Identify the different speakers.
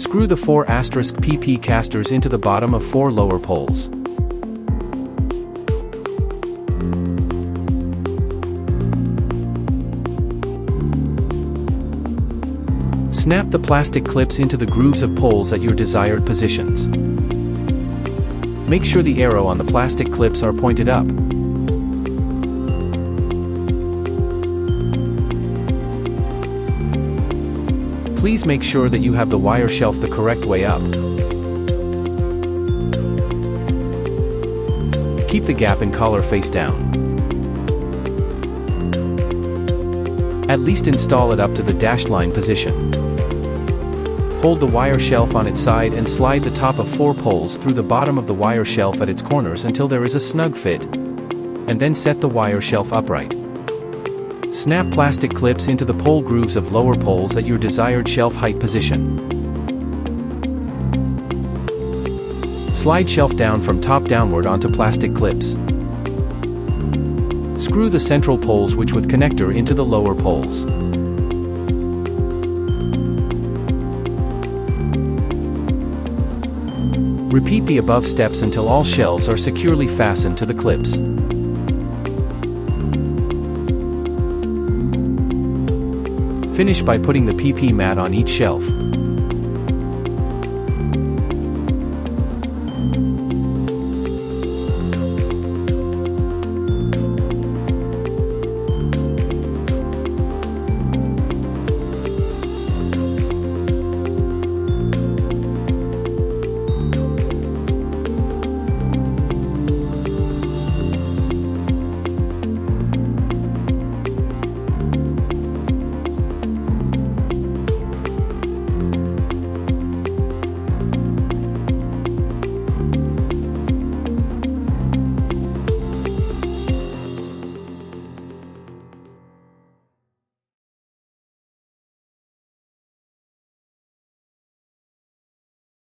Speaker 1: Screw the 4 PP casters into the bottom of 4 lower poles. Snap the plastic clips into the grooves of poles at your desired positions. Make sure the arrow on the plastic clips are pointed up. Please make sure that you have the wire shelf the correct way up. Keep the gap and collar face down. At least install it up to the dashed line position. Hold the wire shelf on its side and slide the top of 4 poles through the bottom of the wire shelf at its corners until there is a snug fit, and then set the wire shelf upright. Snap plastic clips into the pole grooves of lower poles at your desired shelf height position. Slide shelf down from top downward onto plastic clips. Screw the central pole switch with connector into the lower poles. Repeat the above steps until all shelves are securely fastened to the clips. Finish by putting the PP mat on each shelf.